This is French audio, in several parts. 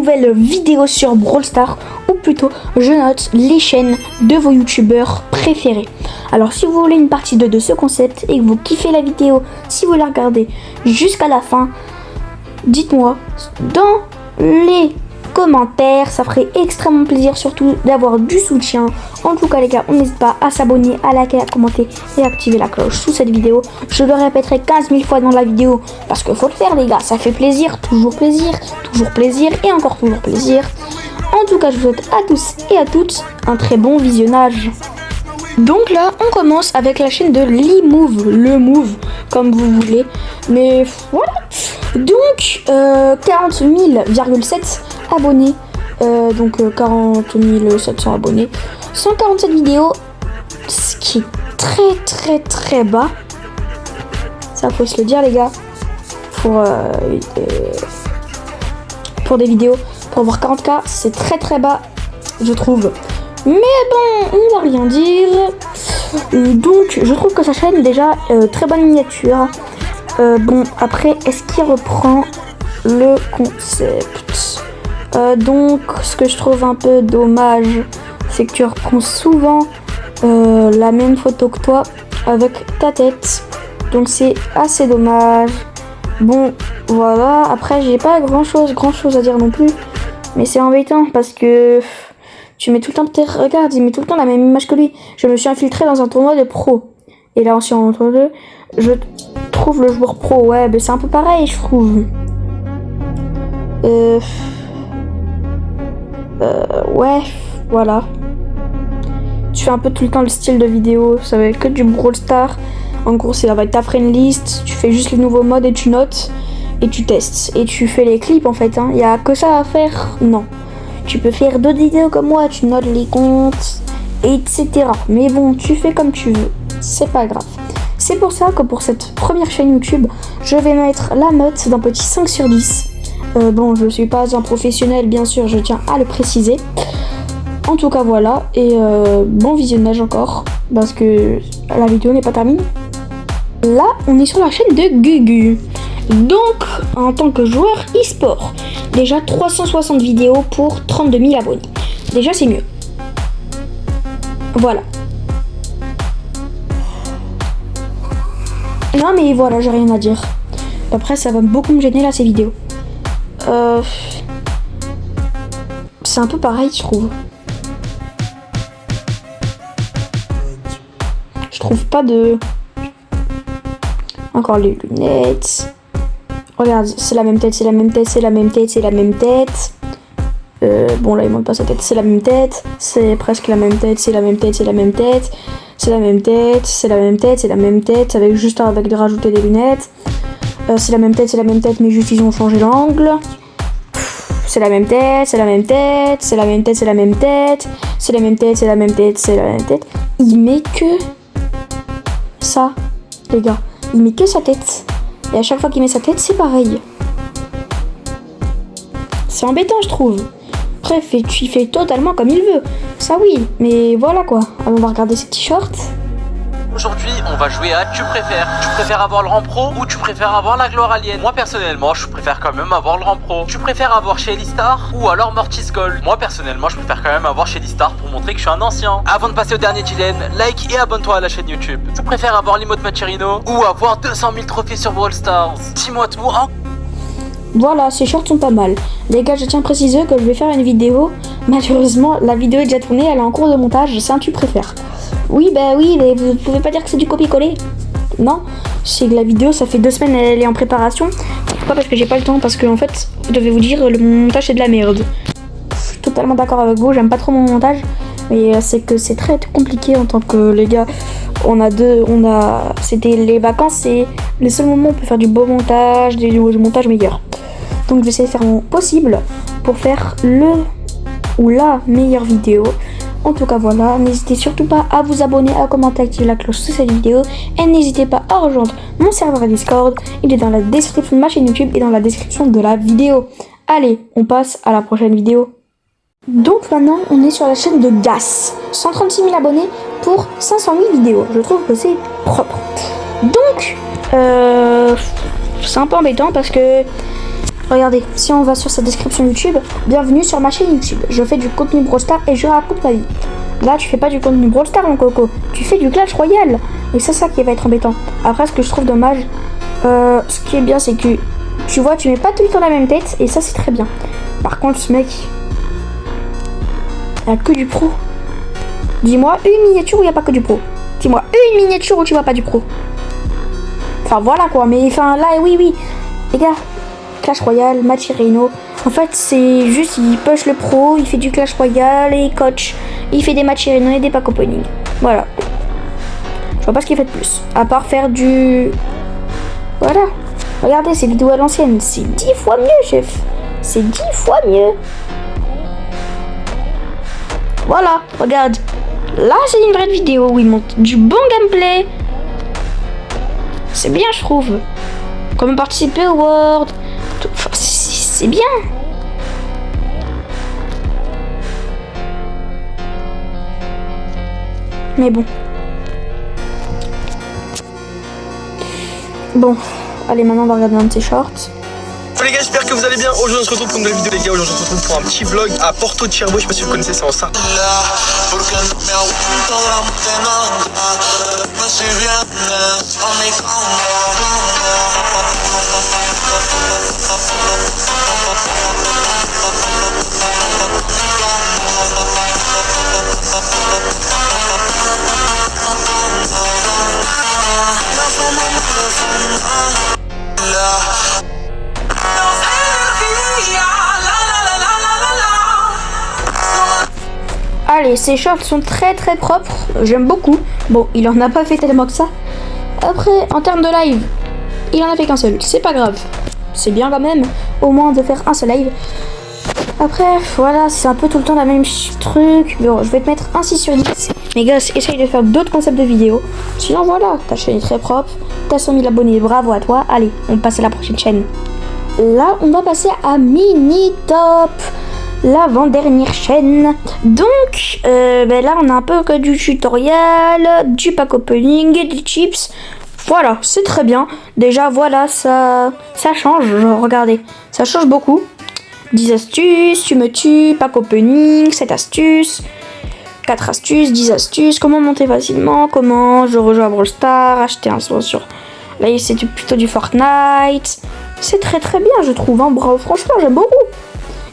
nouvelle vidéo sur Brawl Stars, ou plutôt je note les chaînes de vos youtubeurs préférés. Alors si vous voulez une partie 2 de ce concept et que vous kiffez la vidéo, si vous la regardez jusqu'à la fin, dites-moi dans les commentaires, ça ferait extrêmement plaisir, surtout d'avoir du soutien. En tout cas les gars, on n'hésite pas à s'abonner, à liker, à commenter et à activer la cloche sous cette vidéo. Je le répéterai 15 000 fois dans la vidéo parce qu'il faut le faire les gars, ça fait plaisir et encore toujours plaisir. En tout cas je vous souhaite à tous et à toutes un très bon visionnage. Donc là on commence avec la chaîne de Limove, le Move comme vous voulez, mais voilà. Donc 40 000,7 abonnés, donc 40 700 abonnés, 147 vidéos, ce qui est très bas, ça faut se le dire les gars, pour des vidéos, pour avoir 40K c'est très bas je trouve, mais bon on va rien dire. Donc je trouve que sa chaîne déjà très bonne miniature. Bon après est-ce qu'il reprend le concept? Donc ce que je trouve un peu dommage c'est que tu reprends souvent la même photo que toi avec ta tête, donc c'est assez dommage. Bon voilà, après j'ai pas grand chose à dire non plus, mais c'est embêtant parce que tu mets tout le temps, regarde, il met tout le temps la même image que lui. Je me suis infiltré dans un tournoi de pro et là aussi entre deux je trouve le joueur pro, ouais mais c'est un peu pareil je trouve. Ouais voilà, tu fais un peu tout le temps le style de vidéo, ça va être que du Brawl Stars. En gros ça va être ta friend list, tu fais juste les nouveaux modes et tu notes et tu testes et tu fais les clips en fait, hein. Y a que ça à faire? Non, tu peux faire d'autres vidéos comme moi, tu notes les comptes etc, mais bon tu fais comme tu veux, c'est pas grave. C'est pour ça que pour cette première chaîne YouTube, je vais mettre la note d'un petit 5 sur 10. Bon, je suis pas un professionnel, bien sûr, je tiens à le préciser. En tout cas, voilà. Et bon visionnage encore, parce que la vidéo n'est pas terminée. Là, on est sur la chaîne de Gugu. Donc, en tant que joueur e-sport, déjà 360 vidéos pour 32 000 abonnés. Déjà, c'est mieux. Voilà. Non mais voilà, j'ai rien à dire. Après ça va beaucoup me gêner là ces vidéos. C'est un peu pareil je trouve. Je trouve pas de... Encore les lunettes. Regarde, c'est la même tête. Bon là il monte pas sa tête, c'est la même tête. C'est presque la même tête, c'est la même tête. Avec juste avec de rajouter des lunettes. C'est la même tête, mais juste ils ont changé l'angle. C'est la même tête. Il met que ça, les gars. Il met que sa tête. Et à chaque fois qu'il met sa tête, c'est pareil. C'est embêtant, je trouve. Bref, il fait totalement comme il veut. Ça oui, mais voilà quoi. Alors, on va regarder ses t-shirts. Aujourd'hui, on va jouer à tu préfères. Tu préfères avoir le rang pro ou tu préfères avoir la gloire alien? Moi personnellement, je préfère quand même avoir le rang pro. Tu préfères avoir Shelly Star ou alors Mortis Gold? Moi personnellement, je préfère quand même avoir Shelly Star pour montrer que je suis un ancien. Avant de passer au dernier dilemme, like et abonne-toi à la chaîne YouTube. Tu préfères avoir l'emote Macherino ou avoir 200 000 trophées sur Brawl Stars? Dis-moi tout hein. Voilà, ces shorts sont pas mal. Les gars, je tiens à préciser que je vais faire une vidéo. Malheureusement, la vidéo est déjà tournée, elle est en cours de montage, c'est un tu préfères. Oui, mais vous pouvez pas dire que c'est du copier-coller. Non, c'est que la vidéo, ça fait 2 semaines, elle est en préparation. Pourquoi? Parce que j'ai pas le temps, parce que en fait, je devais vous dire, le montage c'est de la merde. Je suis totalement d'accord avec vous, j'aime pas trop mon montage. Mais c'est que c'est très compliqué en tant que les gars. C'était les vacances, c'est les seuls moments où on peut faire du beau montage, du montage meilleur. Donc je vais essayer de faire mon possible pour faire le ou la meilleure vidéo. En tout cas voilà, n'hésitez surtout pas à vous abonner, à commenter, à activer la cloche sous cette vidéo. Et n'hésitez pas à rejoindre mon serveur Discord. Il est dans la description de ma chaîne YouTube et dans la description de la vidéo. Allez, on passe à la prochaine vidéo. Donc maintenant on est sur la chaîne de Gas. 136 000 abonnés pour 500 000 vidéos. Je trouve que c'est propre. Donc c'est un peu embêtant parce que Regardez, si on va sur sa description YouTube, bienvenue sur ma chaîne YouTube. Je fais du contenu Brawl Stars et je raconte ma vie. Là, tu fais pas du contenu Brawl Stars, mon coco. Tu fais du Clash Royale. Et c'est ça qui va être embêtant. Après, ce que je trouve dommage, ce qui est bien, c'est que tu vois, tu mets pas tout le temps la même tête. Et ça, c'est très bien. Par contre, ce mec, il n'y a que du pro. Dis-moi une miniature où il n'y a pas que du pro. Dis-moi une miniature où tu vois pas du pro. Enfin, voilà quoi. Mais enfin, là, oui. Les gars, Clash Royale, Match Reno. En fait, c'est juste, il push le pro, il fait du Clash Royale et coach. Il fait des matchs Reno et des pack opening. Voilà. Je vois pas ce qu'il fait de plus. À part faire du... Voilà. Regardez, ces vidéos à l'ancienne. C'est 10 fois mieux, chef. C'est 10 fois mieux. Voilà, regarde. Là, c'est une vraie vidéo où il monte du bon gameplay. C'est bien, je trouve. Comme participer au World. Enfin, c'est bien. Mais bon. Bon. Allez, maintenant, on va regarder un de ses shorts. Les gars, j'espère que vous allez bien. Aujourd'hui, on se retrouve pour une nouvelle vidéo, les gars. Aujourd'hui, on se retrouve pour un petit vlog à Porto de Cherbourg. Je sais pas si vous connaissez, c'est en ça. Allez, ces shorts sont très propres, j'aime beaucoup. Bon, il en a pas fait tellement que ça. Après, en termes de live, il en a fait qu'un seul, c'est pas grave. C'est bien quand même, au moins de faire un seul live. Après, voilà, c'est un peu tout le temps la même truc. Bon, je vais te mettre un 6 sur 10. Mais gars, essaye de faire d'autres concepts de vidéos. Sinon, voilà, ta chaîne est très propre. T'as 100 000 abonnés, bravo à toi. Allez, on passe à la prochaine chaîne. Là, on va passer à Mini Top, l'avant-dernière chaîne. Donc, là, on a un peu que du tutoriel, du pack opening et des chips. Voilà, c'est très bien. Déjà, voilà, ça change. Genre, regardez, ça change beaucoup. 10 astuces, tu me tues, pack opening, 7 astuces, 4 astuces, 10 astuces, comment monter facilement, comment je rejoins Brawl Stars, acheter un son sur... Là, c'est plutôt du Fortnite. C'est très bien, je trouve. Hein. Bravo, franchement, j'aime beaucoup.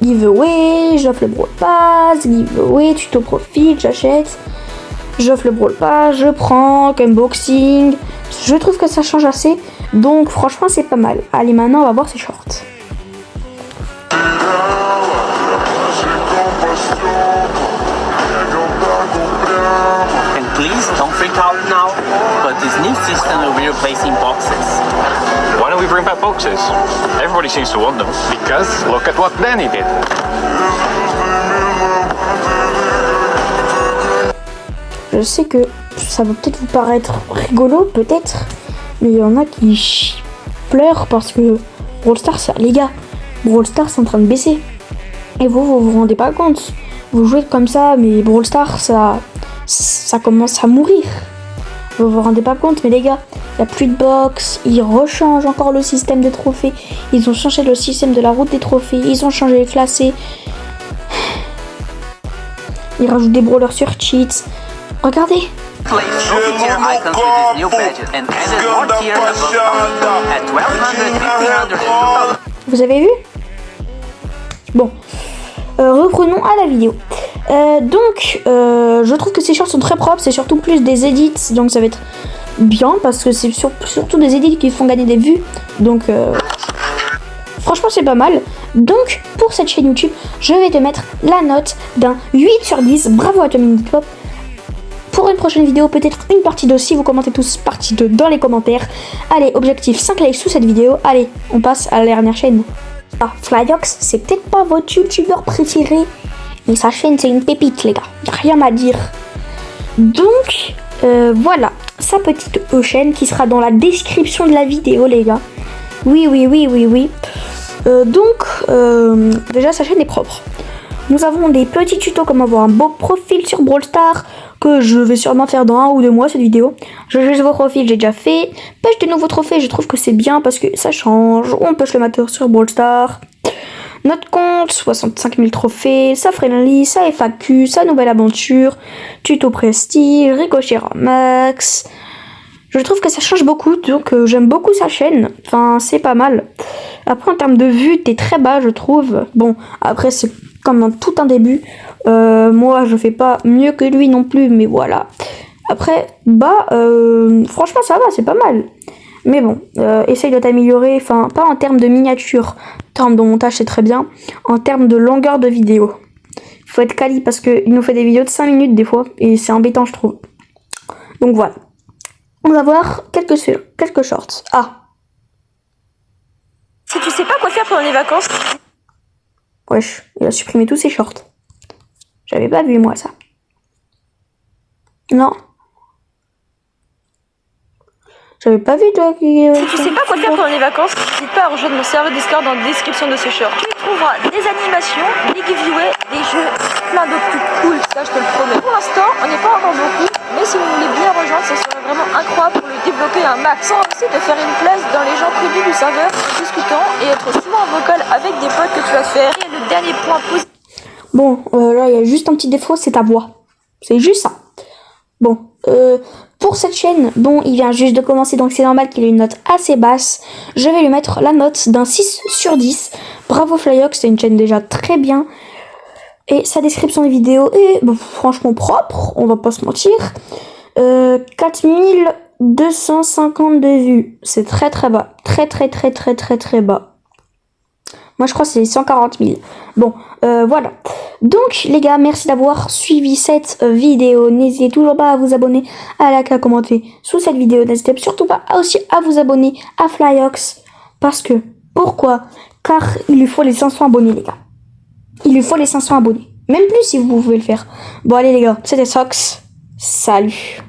Giveaway, j'offre le Brawl Pass, giveaway, tuto profil, j'achète. J'offre le Brawl Pass, je prends, unboxing. Je trouve que ça change assez. Donc, franchement, c'est pas mal. Allez, maintenant, on va voir ses shorts. And please don't freak out now, but this new system will be replacing boxes. Why don't we bring back boxes? Everybody seems to want them. Because look at what Danny did. Je sais que ça va peut-être vous paraître rigolo, peut-être, mais il y en a qui pleurent parce que Brawl Stars, les gars, Brawl Stars c'est en train de baisser. Et vous rendez pas compte. Vous jouez comme ça, mais Brawl Stars, ça commence à mourir. Vous rendez pas compte, mais les gars, il n'y a plus de box. Ils rechangent encore le système des trophées. Ils ont changé le système de la route des trophées. Ils ont changé les classés. Ils rajoutent des brawlers sur cheats. Regardez. Place trophy tier icons with this new badge and added more tier above at 1200, 1500, Vous avez vu? Bon. Reprenons à la vidéo. Je trouve que ces shorts sont très propres. C'est surtout plus des edits. Donc ça va être bien parce que c'est surtout des edits qui font gagner des vues. Donc franchement c'est pas mal. Donc pour cette chaîne YouTube, je vais te mettre la note d'un 8 sur 10. Bravo à toi Mini Top. Pour une prochaine vidéo, peut-être une partie 2 si vous commentez tous partie 2 dans les commentaires. Allez, objectif 5 likes sous cette vidéo. Allez, on passe à la dernière chaîne. Ah, Flyox, c'est peut-être pas votre youtubeur préféré, mais sa chaîne c'est une pépite les gars, y'a rien à dire. Donc voilà, sa petite chaîne qui sera dans la description de la vidéo les gars. Oui. Déjà sa chaîne est propre. Nous avons des petits tutos comme avoir un beau profil sur Brawl Stars, que je vais sûrement faire dans 1 ou 2 mois cette vidéo. Je juge vos profils, j'ai déjà fait. Pêche de nouveaux trophées, je trouve que c'est bien parce que ça change. On pêche le matin sur Brawl Stars. Notre compte, 65 000 trophées, sa friendly, sa FAQ, sa nouvelle aventure, tuto prestige, ricochet max. Je trouve que ça change beaucoup, donc j'aime beaucoup sa chaîne. Enfin, c'est pas mal. Après, en termes de vues, t'es très bas, je trouve. Bon, après, c'est comme dans tout un début. Moi, je fais pas mieux que lui non plus, mais voilà. Après, franchement, ça va, c'est pas mal. Mais bon, essaye de t'améliorer, enfin, pas en termes de miniature. En termes de montage, c'est très bien. En termes de longueur de vidéo. Il faut être quali parce qu'il nous fait des vidéos de 5 minutes des fois, et c'est embêtant, je trouve. Donc voilà. On va voir quelques shorts. Ah. Si tu sais pas quoi faire pendant les vacances, Wesh, il a supprimé tous ses shorts. J'avais pas vu moi ça. Non. J'avais pas vu toi qui... si tu sais pas quoi faire pendant les vacances, n'hésite pas à rejoindre mon serveur Discord dans la description de ce short. Tu y trouveras des animations, des giveaways, des jeux, plein d'autres trucs cool, ça je te le promets. Pour l'instant, on n'est pas encore beaucoup, mais si vous voulez bien rejoindre, ça serait vraiment incroyable pour le développer un max. Sans aussi de faire une place dans les gens connus du serveur en discutant et être souvent en vocal avec des potes que tu vas faire. Et le dernier point positif. Bon, là il y a juste un petit défaut, c'est ta voix. C'est juste ça. Bon, pour cette chaîne, bon, il vient juste de commencer, donc c'est normal qu'il ait une note assez basse. Je vais lui mettre la note d'un 6 sur 10. Bravo Flyox, c'est une chaîne déjà très bien. Et sa description des vidéos est franchement propre, on va pas se mentir. 4252 vues, c'est très très bas. Très bas. Moi je crois que c'est 140 000. Bon, voilà. Donc les gars, merci d'avoir suivi cette vidéo. N'hésitez toujours pas à vous abonner, à liker, à commenter sous cette vidéo. N'hésitez surtout pas aussi à vous abonner à Flyox. Parce que, pourquoi? Car il lui faut les 500 abonnés les gars. Il lui faut les 500 abonnés. Même plus si vous pouvez le faire. Bon allez les gars, c'était Sox. Salut.